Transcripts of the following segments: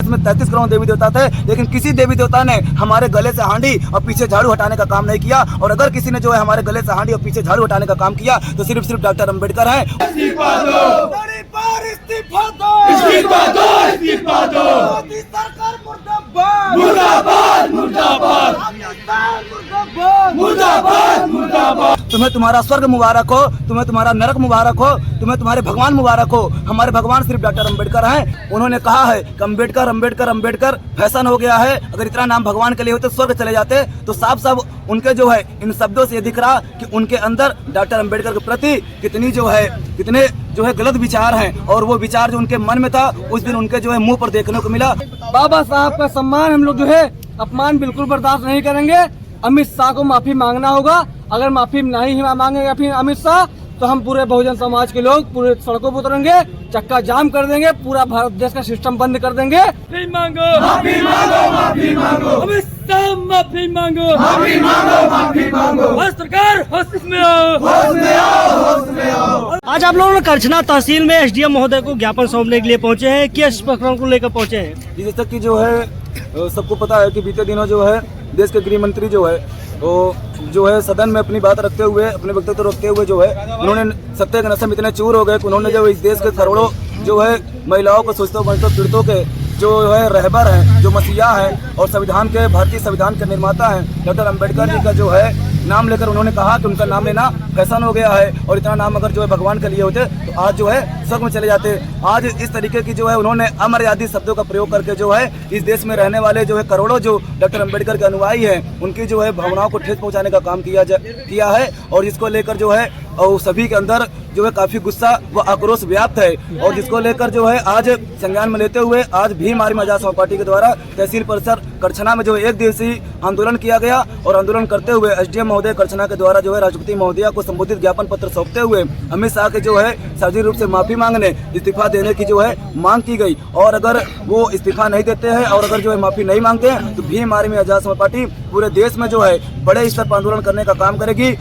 में 33 करोड़ देवी देवता थे, लेकिन किसी देवी देवता ने हमारे गले से हांडी और पीछे झाड़ू हटाने का काम नहीं किया। और अगर किसी ने जो है हमारे गले से हांडी और पीछे झाड़ू हटाने का काम किया तो सिर्फ डॉक्टर अम्बेडकर है। इस्तीफा दो, इस्तीफा दो, इस्तीफा दो, इस्तीफा दो। मोदी सरकार मुर्दाबाद, मुर्दाबाद, मुर्दाबाद, मुर्दाबाद, मुर्दाबाद। तुम्हें तुम्हारा स्वर्ग मुबारक हो, तुम्हें तुम्हारा नरक मुबारक हो, तुम्हें तुम्हारे भगवान मुबारक हो। हमारे भगवान सिर्फ डॉक्टर अम्बेडकर हैं। उन्होंने कहा है कि अम्बेडकर अम्बेडकर अम्बेडकर फैशन हो गया है। अगर इतना नाम भगवान के लिए होते स्वर्ग चले जाते तो साफ साफ उनके जो है इन शब्दों से ये दिख रहा कि उनके अंदर डॉक्टर अम्बेडकर के प्रति कितने जो है गलत विचार हैं। और वो विचार जो उनके मन में था उस दिन उनके जो है मुंह पर देखने को मिला। बाबा साहब का सम्मान हम लोग जो है अपमान बिल्कुल बर्दाश्त नहीं करेंगे। अमित शाह को माफी मांगना होगा। अगर माफी नहीं मांगेगा फिर अमित शाह तो हम पूरे बहुजन समाज के लोग पूरे सड़कों पर उतरेंगे, चक्का जाम कर देंगे, पूरा भारत देश का सिस्टम बंद कर देंगे। माफी मांगो, माफी मांगो, माफी मांगो, अमित शाह माफी मांगो, माफी मांगो, माफी मांगो। सरकार होश में आओ, होश में आओ, होश में आओ। आज आप लोगों ने करछना तहसील में एसडीएम महोदय को ज्ञापन सौंपने के लिए पहुंचे हैं। किस प्रकरण को लेकर पहुंचे हैं? जैसे तक कि जो है सबको पता है कि बीते दिनों जो है देश के गृह मंत्री जो है वो जो है सदन में अपनी बात रखते हुए अपने वक्तव्य रखते हुए जो है उन्होंने सत्य के नशे में इतने चूर हो गए कि उन्होंने जो इस देश के करोड़ों जो है महिलाओं को सोचते पीड़ितों के जो है रहबर हैं, जो मसीहा हैं और संविधान के भारतीय संविधान के निर्माता हैं डॉक्टर अम्बेडकर जी का जो है नाम लेकर उन्होंने कहा कि उनका नाम लेना फैशन हो गया है। और इतना नाम अगर जो है भगवान के लिए होते तो आज जो है स्वर्ग में चले जाते। आज इस तरीके की जो है उन्होंने अमर्यादित शब्दों का प्रयोग करके जो है इस देश में रहने वाले जो है करोड़ों जो डॉक्टर अम्बेडकर के अनुयायी हैं उनकी जो है भावनाओं को ठेस पहुंचाने का काम किया है। और इसको लेकर जो है और सभी के अंदर जो है काफी गुस्सा व आक्रोश व्याप्त है। और जिसको लेकर जो है आज संज्ञान में लेते हुए आज भीम आर्मी आजाद समाज पार्टी के द्वारा तहसील परिसर करछना में जो है 1 दिवसीय आंदोलन किया गया। और आंदोलन करते हुए एसडीएम महोदय करछना के द्वारा जो है राष्ट्रपति महोदया को संबोधित ज्ञापन पत्र सौंपते हुए अमित शाह के जो है सार्वजनिक रूप से माफी मांगने इस्तीफा देने की जो है मांग की गई। और अगर वो इस्तीफा नहीं देते हैं और अगर जो है माफी नहीं मांगते हैं तो भीम आर्मी आजाद समाज पार्टी पूरे देश में जो है बड़े स्तर पर आंदोलन करने का काम करेगी।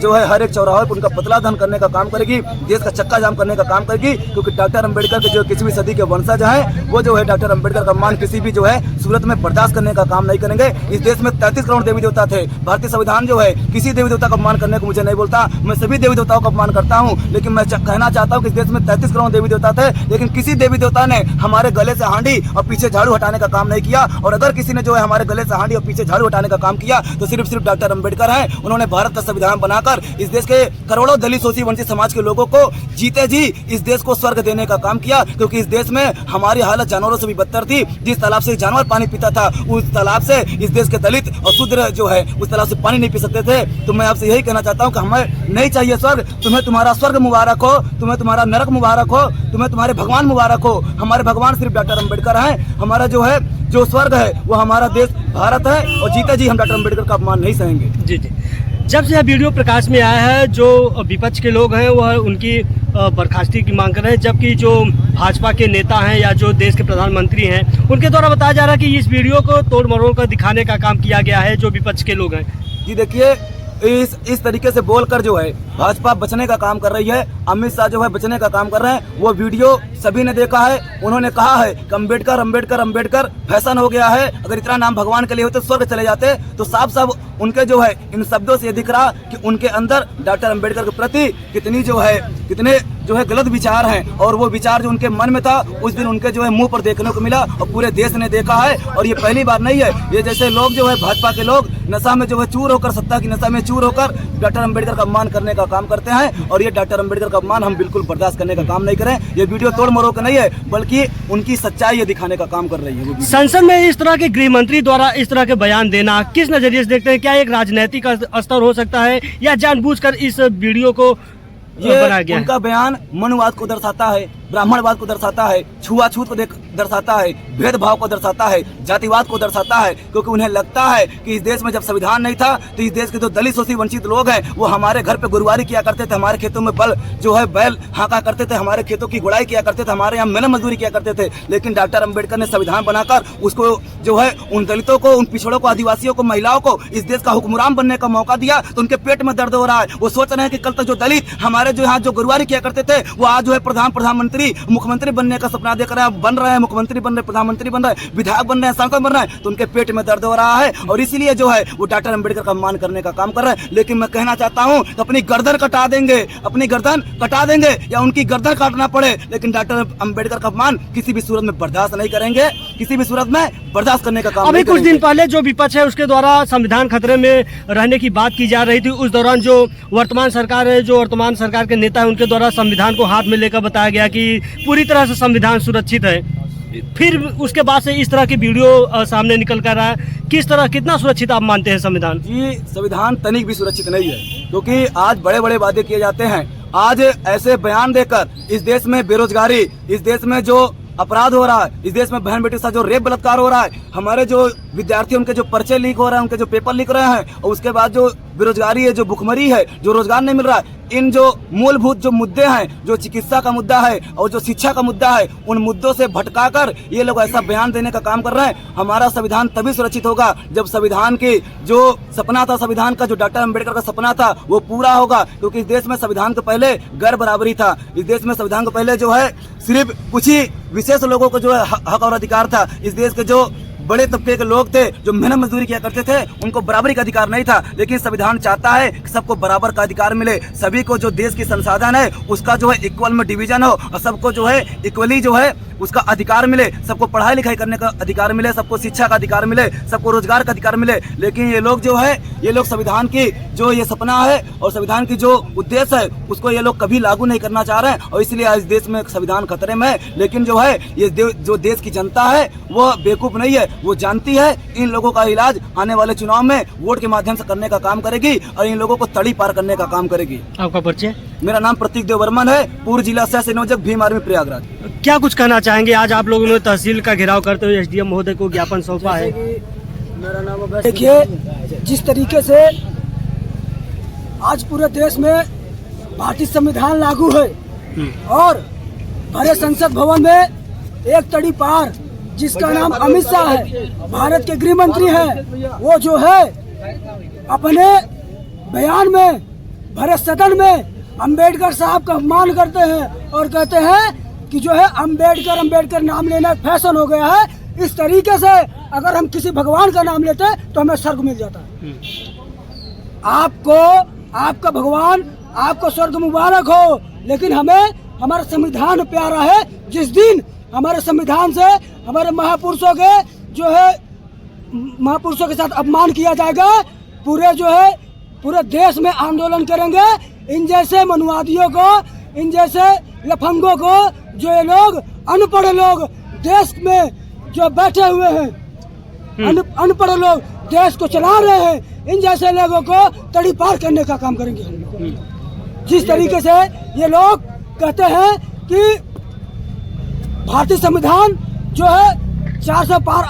जो है हर एक चौराहे पर उनका पुतला दहन करने का काम करेगी, देश का चक्का जाम करने का काम करेगी। क्योंकि डॉक्टर अम्बेडकर के जो 21वीं सदी के वंशज हैं वो जो है डॉक्टर अम्बेडकर का मान किसी भी जो है सूरत में बर्दाश्त करने का काम नहीं करेंगे। इस देश में 33 करोड़ देवी देवता थे। भारतीय संविधान जो है किसी देवी देवता का अपमान करने को मुझे नहीं बोलता। मैं सभी देवी देवताओं का अपमान करता हूँ, लेकिन मैं कहना चाहता हूँ कि इस देश में 33 करोड़ देवी देवता थे, लेकिन किसी देवी देवता ने हमारे गले से हांडी और पीछे झाड़ू हटाने का काम नहीं किया। और अगर किसी ने जो है हमारे गले से हांडी और पीछे झाड़ू हटाने का काम किया तो सिर्फ डॉक्टर अम्बेडकर हैं। उन्होंने भारत का संविधान बनाकर इस देश के करोड़ों दलित शोषित वंचित समाज के लोगों को जीते जी इस देश को स्वर्ग देने का काम किया। क्योंकि इस देश में हमारी हालत जानवरों से भी बदतर थी। जिस तालाब से जानवर पानी पीता था उस तालाब से इस देश के दलित और शूद्र जो है उस तालाब से पानी नहीं पी सकते थे। तो मैं आपसे यही कहना चाहता हूँ कि हमें नहीं चाहिए स्वर्ग। तुम्हें तुम्हारा स्वर्ग मुबारक हो, तुम्हें तुम्हारा नरक मुबारक हो, तुम्हें तुम्हारे भगवान मुबारक हो। हमारे भगवान सिर्फ डॉक्टर अम्बेडकर हैं। हमारा जो है जो स्वर्ग है वो हमारा देश भारत है और जीते जी हम डॉक्टर अम्बेडकर का अपमान नहीं सहेंगे। जी जी। जब से यह वीडियो प्रकाश में आया है जो विपक्ष के लोग हैं वह उनकी बर्खास्ती की मांग कर रहे हैं, जबकि जो भाजपा के नेता हैं या जो देश के प्रधानमंत्री हैं उनके द्वारा बताया जा रहा है कि इस वीडियो को तोड़ मरोड़ कर दिखाने का काम किया गया है जो विपक्ष के लोग हैं। जी देखिए, इस तरीके से बोलकर जो है भाजपा बचने का काम कर रही है। अमित शाह जो है बचने का काम कर रहे हैं। वो वीडियो सभी ने देखा है। उन्होंने कहा है कि अम्बेडकर अम्बेडकर अम्बेडकर फैशन हो गया है। अगर इतना नाम भगवान के लिए होते स्वर्ग चले जाते। तो साफ साफ उनके जो है इन शब्दों से ये दिख रहा कि उनके अंदर डॉक्टर अम्बेडकर के प्रति कितने जो है गलत विचार हैं। और वो विचार जो उनके मन में था उस दिन उनके जो है मुंह पर देखने को मिला और पूरे देश ने देखा है। और ये पहली बार नहीं है। ये जैसे लोग जो है भाजपा के लोग नशा में जो है चूर होकर, सत्ता की नशा में चूर होकर डॉक्टर अम्बेडकर का अपमान करने का काम करते हैं। और ये डॉक्टर अम्बेडकर का अपमान हम बिल्कुल बर्दाश्त करने का काम नहीं करें। ये वीडियो तोड़ मरोड़ का नहीं है बल्कि उनकी सच्चाई ये दिखाने का काम कर रही है। संसद में इस तरह के गृह मंत्री द्वारा इस तरह के बयान देना किस नजरिए से देखते हैं? क्या एक राजनीतिक स्तर हो सकता है या जानबूझकर इस वीडियो को बनाया गया? उनका बयान मनुवाद को दर्शाता है, ब्राह्मणवाद को दर्शाता है, छुआछूत को दर्शाता है, भेदभाव को दर्शाता है, जातिवाद को दर्शाता है। क्योंकि उन्हें लगता है कि इस देश में जब संविधान नहीं था तो इस देश के जो दलित शोषित वंचित लोग हैं वो हमारे घर पे गुरुवारी किया करते थे, हमारे खेतों में बैल हाँका करते थे, हमारे खेतों की गुड़ाई किया करते थे, हमारे यहाँ मेहनत मजदूरी किया करते थे। लेकिन डॉक्टर अम्बेडकर ने संविधान बनाकर उसको जो है उन दलितों को, उन पिछड़ों को, आदिवासियों को, महिलाओं को इस देश का हुक्मरान बनने का मौका दिया। तो उनके पेट में दर्द हो रहा है। वो सोच रहे हैं कि कल तक जो दलित हमारे हमारे जो यहाँ जो गुरुवारी किया करते थे वो आज जो है प्रधानमंत्री मुख्यमंत्री बनने का सपना देख रहे हैं, बन रहे हैं, मुख्यमंत्री बन रहे, प्रधानमंत्री बन रहे हैं, विधायक बन रहे हैं, सांसद बन रहे हैं, तो उनके पेट में दर्द हो रहा है और इसीलिए जो है वो डॉक्टर अम्बेडकर का अपमान करने का काम कर रहे हैं। लेकिन मैं कहना चाहता हूँ कि अपनी गर्दन कटा देंगे, अपनी गर्दन कटा देंगे या उनकी गर्दन काटना पड़े, लेकिन डॉक्टर अम्बेडकर का अपमान किसी भी सूरत में बर्दाश्त नहीं करेंगे, किसी भी सूरत में बर्दाश्त करने का काम अभी नहीं कुछ दिन करेंगे। पहले जो विपक्ष है उसके द्वारा संविधान खतरे में रहने की बात की जा रही थी, उस दौरान जो वर्तमान सरकार है, जो वर्तमान सरकार के नेता है, उनके द्वारा संविधान को हाथ में लेकर बताया गया कि पूरी तरह से संविधान सुरक्षित है। फिर उसके बाद से इस तरह की वीडियो सामने निकल कर रहा है। किस तरह, कितना सुरक्षित आप मानते हैं संविधान? जी, संविधान तनिक भी सुरक्षित नहीं है, क्योंकि आज बड़े बड़े वादे किए जाते हैं। आज ऐसे बयान देकर इस देश में बेरोजगारी, इस देश में जो अपराध हो रहा है, इस देश में बहन बेटी के साथ जो रेप बलात्कार हो रहा है, हमारे जो विद्यार्थी उनके जो पर्चे लीक हो रहे हैं, उनके जो पेपर लिख रहे हैं, और उसके बाद जो बेरोजगारी है, जो भुखमरी है, जो रोजगार नहीं मिल रहा है, इन जो मूलभूत जो मुद्दे हैं, जो चिकित्सा का मुद्दा है और जो शिक्षा का मुद्दा है, उन मुद्दों से भटकाकर ये लोग ऐसा बयान देने का काम कर रहे हैं। हमारा संविधान तभी सुरक्षित होगा जब संविधान की जो सपना था, संविधान का जो डॉक्टर अम्बेडकर का सपना था वो पूरा होगा, क्योंकि इस देश में संविधान के पहले गैर बराबरी था। इस देश में संविधान के पहले जो है सिर्फ कुछ ही विशेष लोगों को जो है हक और अधिकार था। इस देश के जो बड़े तबके के लोग थे, जो मेहनत मजदूरी किया करते थे, उनको बराबरी का अधिकार नहीं था। लेकिन संविधान चाहता है कि सबको बराबर का अधिकार मिले, सभी को जो देश की संसाधन है उसका जो है इक्वल में डिवीजन हो और सबको जो है इक्वली जो है उसका अधिकार मिले, सबको पढ़ाई लिखाई करने का अधिकार मिले, सबको शिक्षा का अधिकार मिले, सबको रोजगार का अधिकार मिले। लेकिन ये लोग जो है, ये लोग संविधान की जो ये सपना है और संविधान की जो उद्देश्य है उसको ये लोग कभी लागू नहीं करना चाह रहे हैं और इसलिए इस देश में संविधान खतरे में है। लेकिन जो है ये जो देश की जनता है वो बेवकूफ नहीं है, वो जानती है इन लोगों का इलाज आने वाले चुनाव में वोट के माध्यम से करने का काम करेगी और इन लोगों को तड़ी पार करने का काम करेगी। आपका परिचय? मेरा नाम प्रतीक देव वर्मन है, पूर्व जिला सह संयोजक भीम आर्मी प्रयागराज। क्या कुछ कहना चाहेंगे? आज आप लोगों ने तहसील का घेराव करते हुए एसडीएम महोदय को ज्ञापन सौंपा है। देखिए, जिस तरीके से आज पूरे देश में भारतीय संविधान लागू है और भरे संसद भवन में एक तड़ी पार जिसका नाम अमित शाह है, भारत के गृह मंत्री है, वो जो है अपने बयान में भरे सदन में अंबेडकर साहब का अपमान करते हैं और कहते हैं कि जो है अंबेडकर नाम लेना फैशन हो गया है। इस तरीके से अगर हम किसी भगवान का नाम लेते तो हमें स्वर्ग मिल जाता है। आपको आपका भगवान, आपको स्वर्ग मुबारक हो, लेकिन हमें हमारा संविधान प्यारा है। जिस दिन हमारे संविधान से हमारे महापुरुषों के जो है महापुरुषों के साथ अपमान किया जाएगा, पूरे देश में आंदोलन करेंगे। इन जैसे मनुवादियों को, इन जैसे लफंगों को, जो ये लोग अनपढ़ लोग देश में जो बैठे हुए हैं, अनपढ़ लोग देश को चला रहे हैं, इन जैसे लोगों को तड़ी पार करने का काम करेंगे हम लोग। जिस तरीके से ये लोग कहते हैं कि भारतीय संविधान जो है 400 पार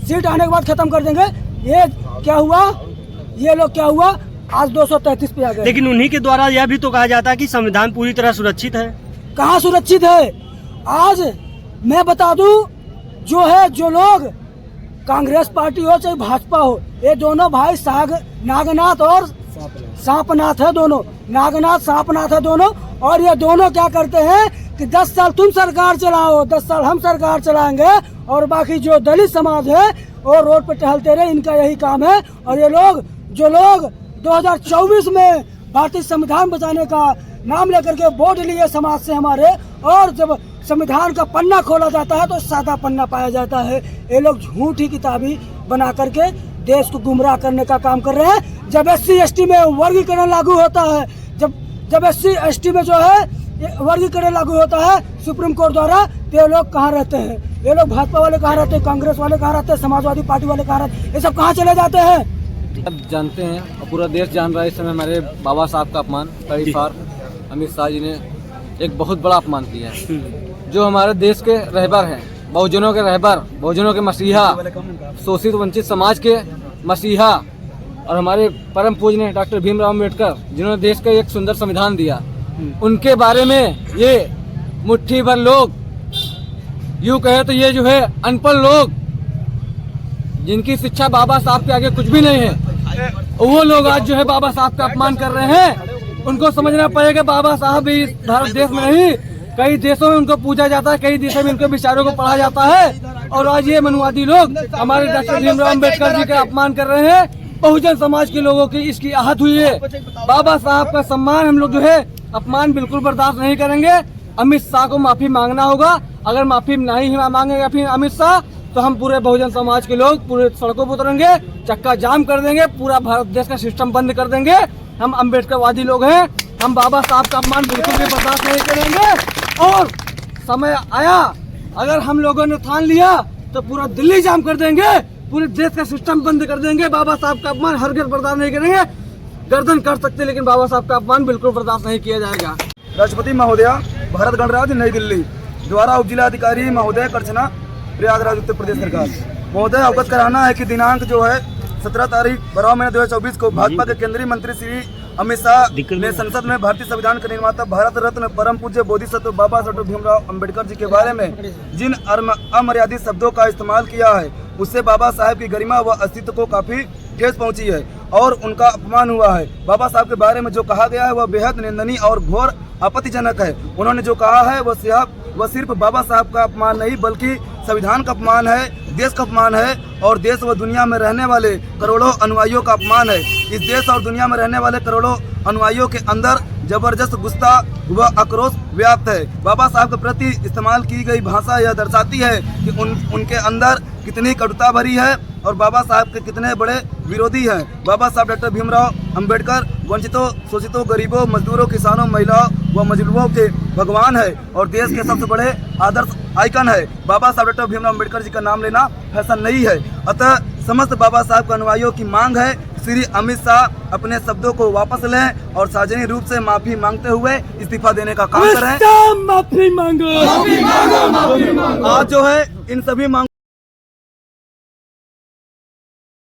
सीट आने के बाद खत्म कर देंगे, ये क्या हुआ? ये लोग क्या हुआ? आज 233 पे आ गए। लेकिन उन्हीं के द्वारा यह भी तो कहा जाता है कि संविधान पूरी तरह सुरक्षित है। कहाँ सुरक्षित है? आज मैं बता दूं, जो लोग कांग्रेस पार्टी हो चाहे भाजपा हो, ये दोनों भाई नागनाथ और सांपनाथ है, दोनों नागनाथ सांपनाथ है दोनों। और ये दोनों क्या करते हैं कि 10 साल तुम सरकार चलाओ, 10 साल हम सरकार चलाएंगे और बाकी जो दलित समाज है वो रोड पे टहलते रहे, इनका यही काम है। और ये लोग 2024 में भारतीय संविधान बचाने का नाम लेकर के वोट लिए समाज से हमारे, और जब संविधान का पन्ना खोला जाता है तो सादा पन्ना पाया जाता है। ये लोग झूठी किताबी बना करके देश को गुमराह करने का काम कर रहे हैं। जब SC/ST में वर्गीकरण लागू होता है, जब SC/ST में जो है वर्गीकरण लागू होता है सुप्रीम कोर्ट द्वारा, तो ये लोग कहाँ रहते हैं? ये लोग भाजपा वाले कहाँ रहते हैं? कांग्रेस वाले कहाँ रहते हैं? समाजवादी पार्टी वाले कहाँ रहते हैं? ये सब कहाँ चले जाते हैं? अब जानते हैं और पूरा देश जान रहा है इस समय हमारे बाबा साहब का अपमान, तड़ी पार अमित शाह जी ने एक बहुत बड़ा अपमान किया है। जो हमारे देश के रहबर हैं, बहुजनों के रहबर, बहुजनों के मसीहा, शोषित वंचित समाज के मसीहा और हमारे परम पूजनीय डॉक्टर भीमराव अम्बेडकर, जिन्होंने देश का एक सुंदर संविधान दिया, उनके बारे में ये मुट्ठी भर लोग, यूँ कहे तो ये जो है अनपढ़ लोग, जिनकी शिक्षा बाबा साहब के आगे कुछ भी नहीं है, वो लोग आज जो है बाबा साहब का अपमान कर रहे हैं। उनको समझना पड़ेगा बाबा साहब इस भारत देश में नहीं, कई देशों में उनको पूजा जाता है, कई देशों में उनके विचारों को पढ़ा जाता है। और आज ये मनुवादी लोग हमारे डॉक्टर भीमराव अम्बेडकर जी का अपमान कर रहे हैं। बहुजन समाज के लोगों की इसकी आहत हुई है। बाबा साहब का सम्मान हम लोग जो है अपमान बिल्कुल बर्दाश्त नहीं करेंगे। अमित शाह को माफी मांगना होगा। अगर माफी नहीं मांगेगा फिर अमित शाह, तो हम पूरे बहुजन समाज के लोग पूरे सड़कों पर उतरेंगे, चक्का जाम कर देंगे, पूरा भारत देश का सिस्टम बंद कर देंगे। हम अम्बेडकरवादी लोग हैं, हम बाबा साहब का अपमान बिल्कुल भी बर्दाश्त नहीं करेंगे। और समय आया, अगर हम लोगों ने ठान लिया तो पूरा दिल्ली जाम कर देंगे, पूरे देश का सिस्टम बंद कर देंगे। बाबा साहब का अपमान हरगिज़ बर्दाश्त नहीं करेंगे। गर्दन कर सकते लेकिन बाबा साहब का अपमान बिल्कुल बर्दाश्त नहीं किया जाएगा। राष्ट्रपति महोदया, भारत गणराज्य नई दिल्ली द्वारा उप जिलाधिकारी महोदय करछना, प्रयागराज उत्तर प्रदेश सरकार। महोदय, अवगत कराना है कि दिनांक जो है 17 तारीख 12 महीने 2024 को भाजपा के केंद्रीय मंत्री श्री अमित शाह ने संसद में भारतीय संविधान के निर्माता भारत रत्न परम पूज्य बोधिसत्व बाबा साहब भीमराव अम्बेडकर जी के बारे में जिन अमर्यादित शब्दों का इस्तेमाल किया है, उससे बाबा साहब की गरिमा व अस्तित्व को काफी ठेस पहुंची है और उनका अपमान हुआ है। बाबा साहब के बारे में जो कहा गया है वह बेहद निंदनीय और घोर आपत्तिजनक है। उन्होंने जो कहा है वह सिर्फ बाबा साहब का अपमान नहीं बल्कि संविधान का अपमान है, देश का अपमान है और देश व दुनिया में रहने वाले करोड़ों अनुयायियों का अपमान है। इस देश और दुनिया में रहने वाले करोड़ों अनुयायियों के अंदर जबरदस्त गुस्सा व आक्रोश व्याप्त है। बाबा साहब के प्रति इस्तेमाल की गई भाषा यह दर्शाती है कि उनके अंदर कितनी कटुता भरी है और बाबा साहब के कितने बड़े विरोधी हैं। बाबा साहब डॉक्टर भीमराव अम्बेडकर वंचितों, शोषितों, गरीबों, मजदूरों, किसानों, महिलाओं व मजलूमों के भगवान है और देश के सबसे बड़े आदर्श आइकन है। बाबा साहब डॉक्टर भीमराव अम्बेडकर जी का नाम लेना फैशन नहीं है। अतः समस्त बाबा साहब के अनुयायियों की मांग है श्री अमित शाह अपने शब्दों को वापस लें और सार्वजनिक रूप से माफी मांगते हुए इस्तीफा देने का काम करें। माफी मांगो, आज जो है इन सभी मांग